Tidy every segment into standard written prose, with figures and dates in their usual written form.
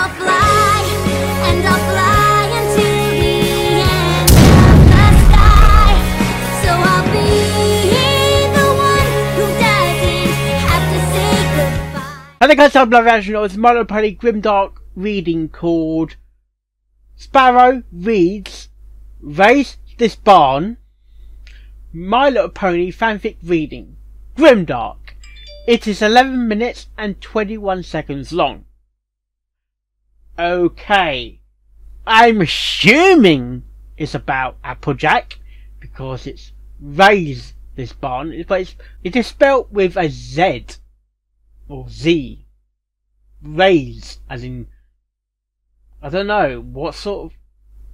I'll fly, and I'll fly until the end of the sky. So I'll be the one who doesn't have to say goodbye. Hello guys, I'm Love. It's My Little Pony GRIMDARK reading called Sparrow reads Raze This Barn. My Little Pony Fanfic reading GRIMDARK. It is 11 minutes and 21 seconds long. Okay, I'm assuming it's about Applejack because it's Raze This Barn, but it is spelt with a Z or Z. Raze, as in, I don't know what sort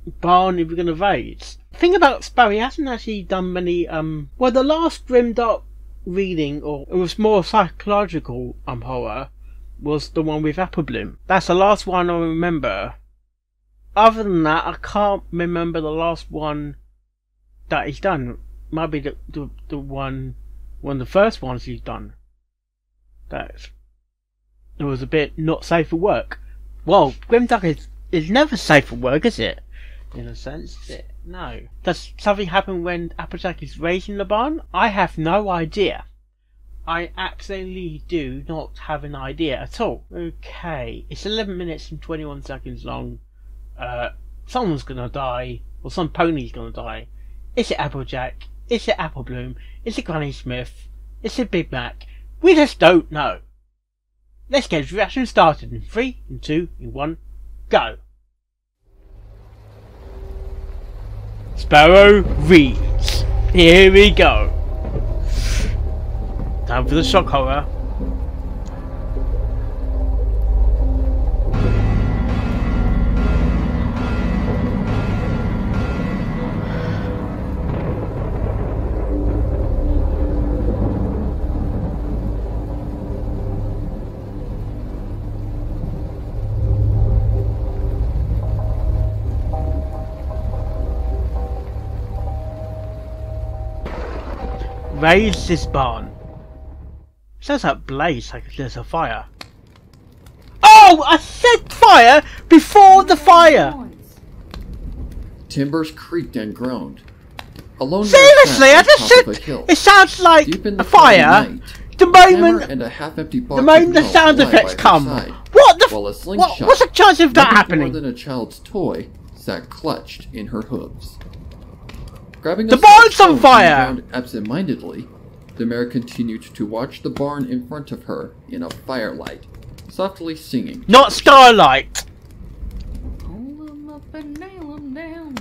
of barn are we going to raise. The thing about Sparrow, he hasn't actually done many, well, the last GRIMDARK reading, or it was more psychological horror, was the one with Apple Bloom. That's the last one I remember. Other than that, I can't remember the last one that he's done. Might be the one of the first ones he's done. That it was a bit not safe for work. Well, GRIMDARK is never safe for work, is it? In a sense, is it? No. Does something happen when Applejack is raised in the barn? I have no idea. I absolutely do not have an idea at all. Okay, it's 11 minutes and 21 seconds long. Someone's gonna die, or some pony's gonna die. Is it Applejack? Is it Apple Bloom? Is it Granny Smith? Is it Big Mac? We just don't know. Let's get the reaction started in 3, in 2, in 1, go! Sparrow reads. Here we go. Time for the shock horror. Raze this barn. Sounds like blaze, like there's a fire. Oh! I said fire before the fire! Timbers creaked and groaned. Alone seriously, I just said it sounds like a fire. Night, the moment and a half-empty the sound effects come. What the what's the chance of that happening? More than a child's toy sat clutched in her hooves. Grabbing the barn's on fire! Absent-mindedly, the mare continued to watch the barn in front of her in a firelight, softly singing. Not starlight! Hold 'em up and nail 'em down.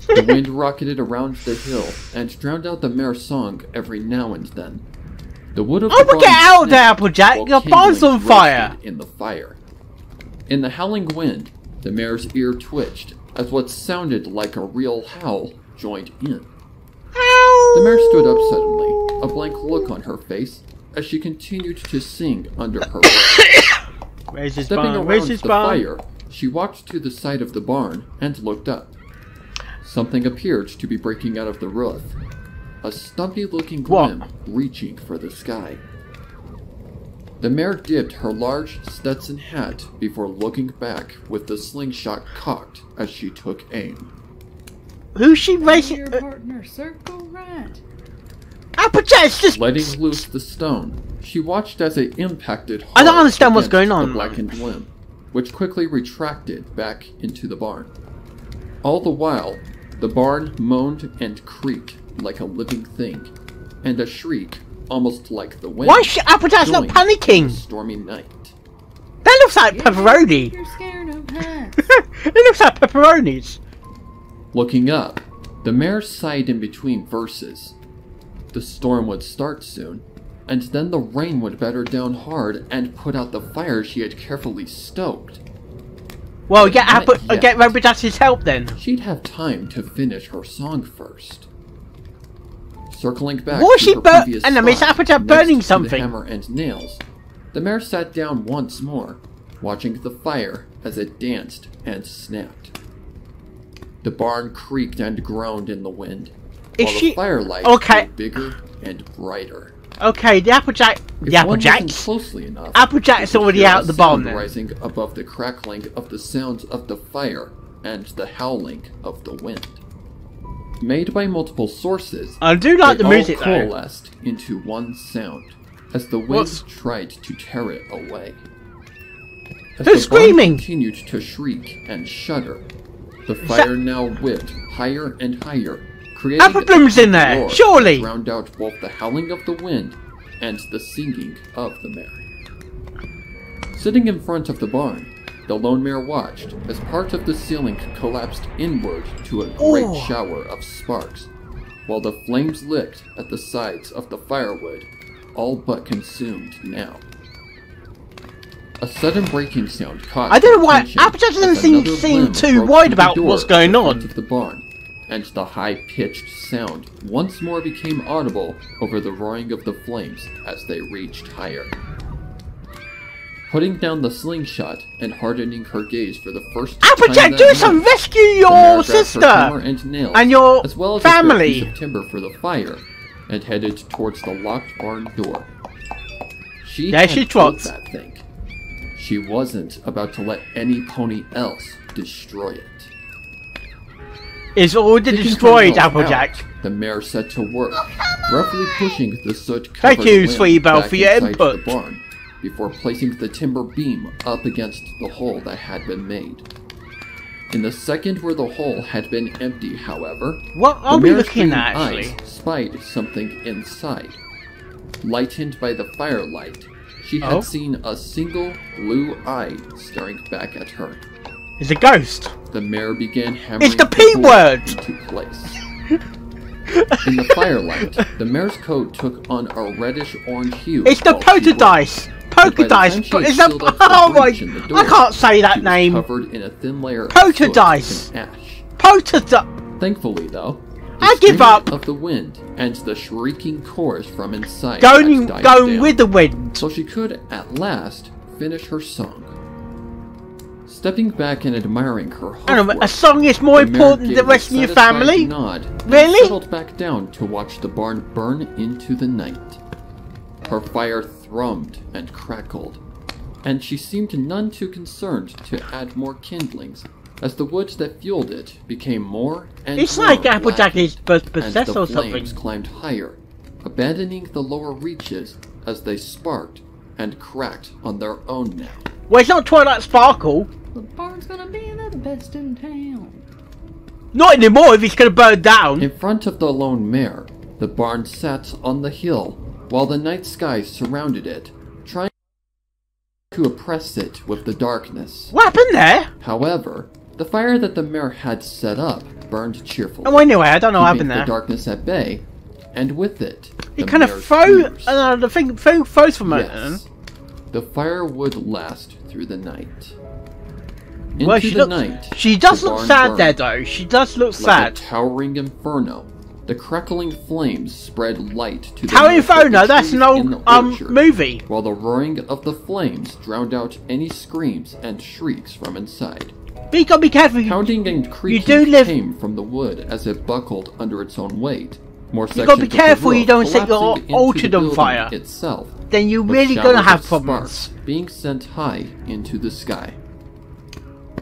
The wind rocketed around the hill and drowned out the mare's song every now and then. The wood of the barn get out there, Applejack! Your barn's on fire! In the fire. In the howling wind, the mare's ear twitched as what sounded like a real howl joined in. Ow! The mare stood up suddenly, a blank look on her face, as she continued to sing under her breath. Stepping around the fire, she walked to the side of the barn and looked up. Something appeared to be breaking out of the roof, a stumpy-looking limb reaching for the sky. The mare dipped her large Stetson hat before looking back with the slingshot cocked as she took aim. Who's she racing? Your partner, circle right. Applejack's just letting loose the stone. She watched as it impacted hard. I don't understand what's going on. The blackened limb, which quickly retracted back into the barn. All the while, the barn moaned and creaked like a living thing, and a shriek almost like the wind. Why is Applejack's not panicking? Stormy night. That looks like pepperoni. You're scared of heights. It looks like pepperonis. Looking up, the mare sighed in between verses. The storm would start soon, and then the rain would batter down hard and put out the fire she had carefully stoked. Well, get Applejack's help then. She'd have time to finish her song first. Circling back what was to she her previous and I mean, spot Applejack next burning to something. the hammer and nails, the mare sat down once more, watching the fire as it danced and snapped. The barn creaked and groaned in the wind, while the firelight grew bigger and brighter. Okay, the Applejack. The Applejack's. Closely enough, Applejack's already out of the barn then. Rising above the crackling of the sounds of the fire and the howling of the wind. Made by multiple sources, I do like the music all though. coalesced into one sound as the wind tried to tear it away. As Who's the barn screaming? continued to shriek and shudder, the fire now whipped higher and higher, creating Apple Bloom's in there, roar surely. that drowned out both the howling of the wind and the singing of the mare. Sitting in front of the barn, the lone mare watched as part of the ceiling collapsed inward to a great shower of sparks, while the flames licked at the sides of the firewood, all but consumed now. A sudden breaking sound caught. I don't know why attention Applejack doesn't as another seem limb too broke worried through the about door what's at going the on. front of the barn, and the high-pitched sound once more became audible over the roaring of the flames as they reached higher. Putting down the slingshot and hardening her gaze for the first time Applejack, that do night, some rescue the mare your grabbed her sister hammer and nails, and your as well as a spare family. piece of timber for the fire, and headed towards the locked barn door. She There had she built trots. that thing. She wasn't about to let any pony else destroy it. It's already Kicking destroyed, her nails Applejack. out, the mare set to work, roughly pushing the soot-covered Thank you, limb Sweetie Belle, back for your inside input. the barn, before placing the timber beam up against the hole that had been made. In the second where the hole had been empty, however, What are the we mare's looking green at, actually? eyes spied something inside. Lightened by the firelight, she had Oh? seen a single blue eye staring back at her. It's a ghost. The mare began hammering It's the P door word! into place. In the firelight, the mare's coat took on a reddish-orange hue. It's the while she polter worked. dice. But by Polka the dice. time she But had it's a. sealed up the Oh my. breach in the door, I can't say she that was name. covered in a thin layer of Polter soot dice. and ash. Polter dice. Thankfully, though, the I give screaming up. of the wind and the shrieking chorus from inside Going had died down, with the wind. so she could at last finish her song. Stepping back and admiring her I don't know, hoofwork, a song is more the mare important than gave the rest a of your satisfied family? Nod and Really? settled back down to watch the barn burn into the night. Her fire thrummed and crackled, and she seemed none too concerned to add more kindlings as the wood that fueled it became more and It's more like Applejack is blackened, possessed and the or something. flames climbed higher, abandoning the lower reaches as they sparked and cracked on their own now. Well, it's not Twilight Sparkle. The barn's gonna be the best in town. Not anymore if it's gonna burn down. In front of the lone mare, the barn sat on the hill, while the night sky surrounded it, trying to oppress it with the darkness. What happened there? However, the fire that the mare had set up burned cheerfully, Oh, anyway, I don't know what keeping happened the there. darkness at bay, and with it, the It kind of mare's froze. fears. The thing froze for a moment. Yes, the fire would last through the night. Into Well, she the looks. night, She does the look barn sad burned. there, though. She does look Like a sad. towering inferno, the crackling flames spread light to the Tower north of the Inferno. That's trees an in the old orchard, movie. while the roaring of the flames drowned out any screams and shrieks from inside. But you gotta be careful. Pounding and creaking do live- came from the wood as it buckled under its own weight. More You gotta be sections of the careful you roof don't set your collapsing into orchard the on building fire. itself, Then you're with really gonna showers have of problems. sparks being sent high into the sky.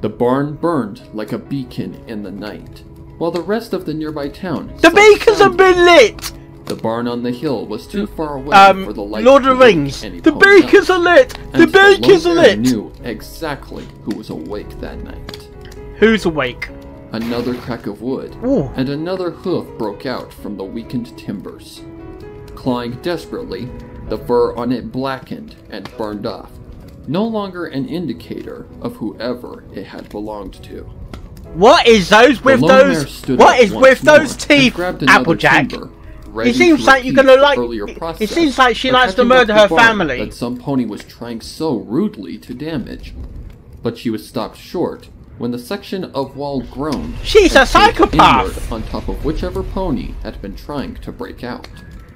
The barn burned like a beacon in the night, while the rest of the nearby town The slept beacons have soundly. been lit. The barn on the hill was too far away for the light Lord to of the wake Rings. any The pony beacons else, are lit. The and beacons are lone mare lit. knew exactly who was awake that night. Who's awake? Another crack of wood, Ooh. and another hoof broke out from the weakened timbers. Clawing desperately, the fur on it blackened and burned off, no longer an indicator of whoever it had belonged to. What is those with The lone mare those? stood What up is once with more those and teeth, grabbed another Applejack? timber, ready It seems to like you're repeat gonna the like. earlier It process seems like she of likes to catching up murder the her barn family. that some pony was trying so rudely to damage. But she was stopped short when the section of wall groaned. She's and a slid psychopath! inward on top of whichever pony had been trying to break out.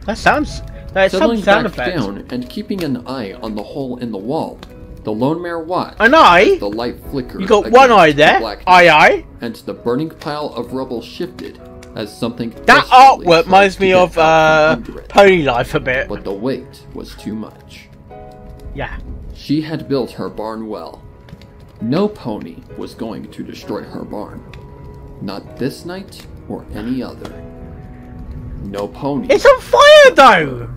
That sounds. That's some Settling sound back effect. down and keeping an eye on the hole in the wall, the lone mare watched An eye? as the light flickered. You got one eye against the there. blackness, Aye, aye. and the burning pile of rubble shifted, as something That desperately artwork tried reminds to me get of out from under it. Pony Life a bit. But the weight was too much. Yeah. She had built her barn well. No pony was going to destroy her barn. Not this night or any other. No pony. It's on fire though!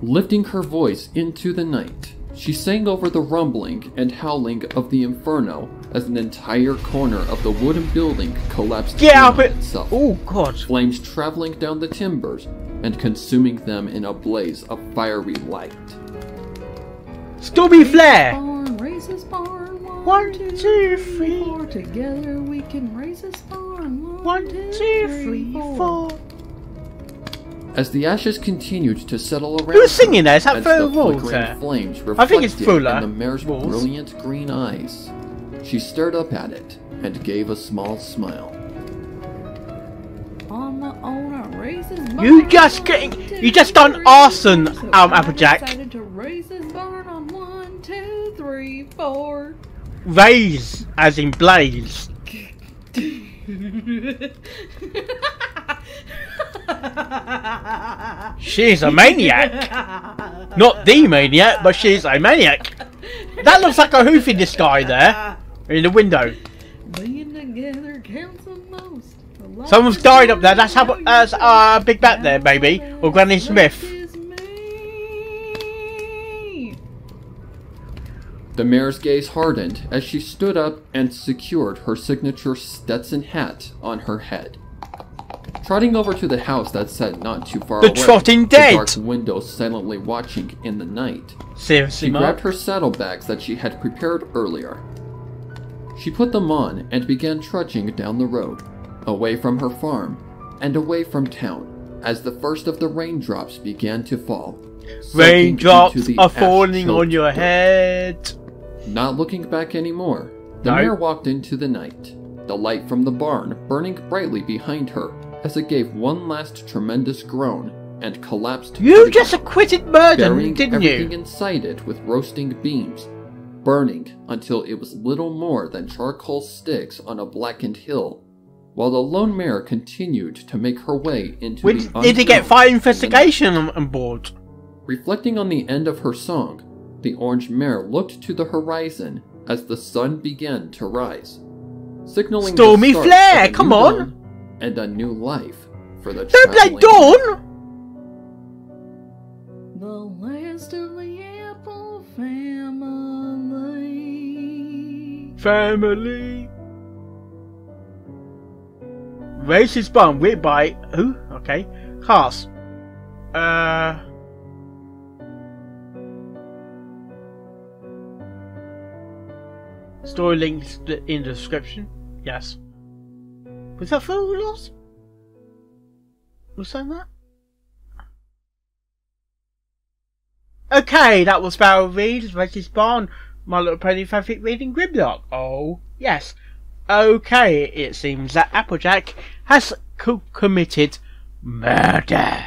Lifting her voice into the night, she sang over the rumbling and howling of the inferno as an entire corner of the wooden building collapsed in on itself. Oh god. Flames traveling down the timbers and consuming them in a blaze of fiery light. Stormy Flare! Race's barn. 1, 2, 3. 4. Together we can race this barn. 1, 2, 3, 4. As the ashes continued to settle around Who's singing there? Is that as Fuller the Walls flickering there? flames I think it's reflected Fuller in the mare's Walls. brilliant green eyes, she stared up at it and gave a small smile. On the owner Race's barn. You just done arson, Applejack. Decided to race this barn on 1, 2, 3, 4. Raze, as in blaze. She's a maniac. Not the maniac, but she's a maniac. That looks like a hoof in the sky there. In the window. Being together counts the most. Someone's died up there. That's how Big Bat there, baby. Or Granny Smith. The mare's gaze hardened as she stood up and secured her signature Stetson hat on her head. Trotting over to the house that sat not too far away, Trotting the Dead! dark window silently watching in the night, Seriously, she Mark? grabbed her saddlebags that she had prepared earlier. She put them on and began trudging down the road, away from her farm, and away from town, as the first of the raindrops began to fall. Raindrops are falling on your head. Not looking back anymore, the mare walked into the night, the light from the barn burning brightly behind her as it gave one last tremendous groan and collapsed to You the just ground, acquitted murder, burying didn't everything you? inside it with roasting beams, burning until it was little more than charcoal sticks on a blackened hill, while the lone mare continued to make her way into the Did he get unknown fire in the investigation on board? Reflecting on the end of her song, the orange mare looked to the horizon as the sun began to rise, signaling Stormy the start Flare, of a come new on! dawn and a new life for the Don't play traveling Dawn! The last of the Apple family. Family. Race's barn, written by who? Okay. Cast. Story links in the description. Yes. Was that for loss? Was that? Okay, that was Sparrow reads Race's Barn, My Little Pony Fanfic reading GRIMDARK. Oh, yes. Okay, it seems that Applejack has committed murder.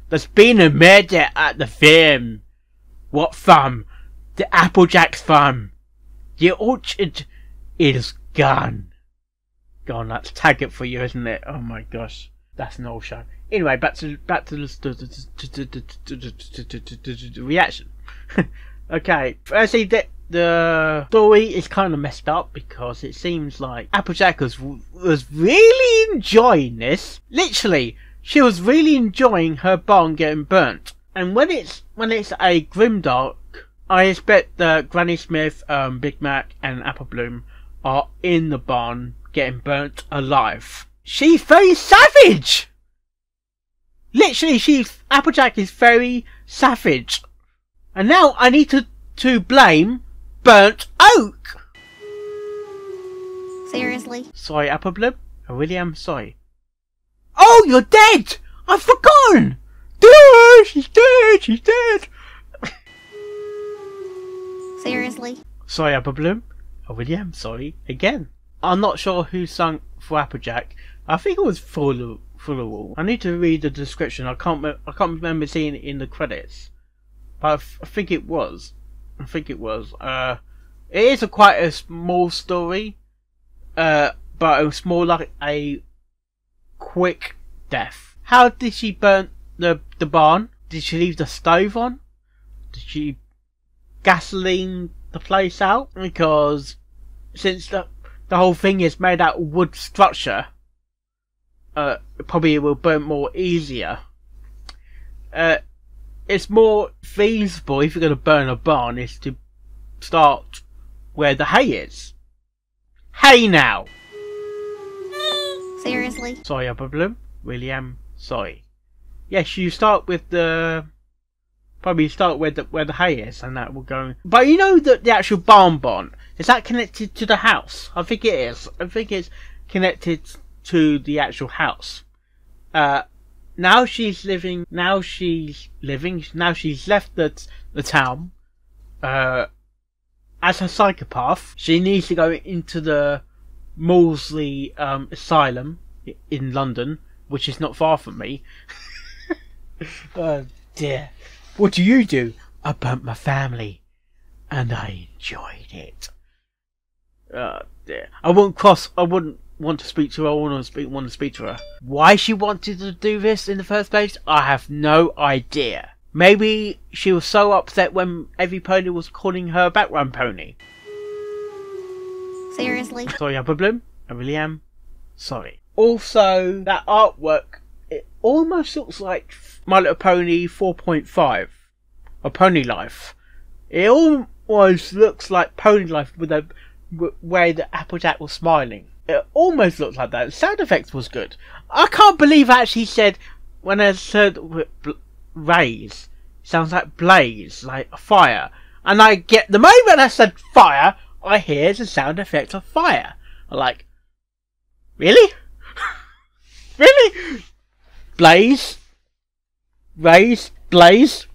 There's been a murder at the farm. What farm? The Applejack's farm. The orchard is gone. Gone, that's tag it for you, isn't it? Oh my gosh. That's an old show. Anyway, back to the reaction. Okay, firstly, the story is kind of messed up because it seems like Applejack was really enjoying this. Literally, she was really enjoying her barn getting burnt. And when it's a GRIMDARK, I expect that Granny Smith, Big Mac, and Apple Bloom are in the barn getting burnt alive. She's very savage. Literally, Applejack is very savage. And now I need to blame burnt oak. Seriously? Sorry, Apple Bloom. I really am sorry. Oh, you're dead! I've forgotten! Dude, she's dead! She's dead! Seriously? Sorry, Apple Bloom. I really am sorry. Again. I'm not sure who sung for Applejack. I think it was Fuller. I need to read the description. I can't remember seeing it in the credits. But I think it was. It is quite a small story. But it was more like a quick death. How did she burn the barn? Did she leave the stove on? Did she gasoline the place out? Because since the whole thing is made out of wood structure, probably it will burn more easier. It's more feasible if you're going to burn a barn is to start where the hay is. Hay now! Seriously? Sorry, a problem. Really am sorry. Yes, you start with the... Probably start where the hay is, and that will go... But you know that the actual barn, is that connected to the house? I think it is. I think it's connected to the actual house. Now she's left the town. As a psychopath, she needs to go into the Maudsley Asylum in London, which is not far from me. Oh dear. What do? I burnt my family, and I enjoyed it. Oh dear. I wouldn't want to speak to her. I want to speak to her. Why she wanted to do this in the first place, I have no idea. Maybe she was so upset when every pony was calling her a background pony. Seriously? Sorry, Upper Bloom. I really am sorry. Also, that artwork, it almost looks like My Little Pony 4.5 or Pony Life. It almost looks like Pony Life with the where the Applejack was smiling. It almost looks like that. The sound effects was good. I can't believe I actually said when I said Raze, sounds like blaze, like a fire. And I get the moment I said fire, I hear the sound effect of fire. I'm like, really? Really? Blaze? Raze? Blaze?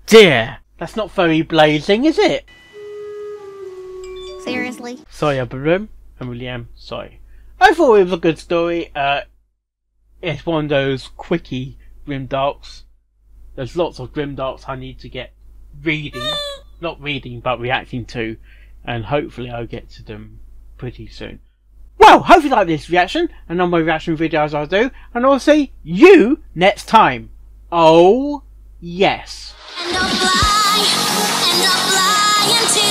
Dear. That's not very blazing, is it? Seriously? Sorry, Upper Room. I really am sorry. I thought it was a good story. It's one of those quickie GRIMDARKs. There's lots of GRIMDARKs I need to get reading. Not reading, but reacting to. And hopefully I'll get to them pretty soon. Well, hopefully you like this reaction and all my reaction videos I do. And I'll see you next time. Oh, yes. And I'll fly until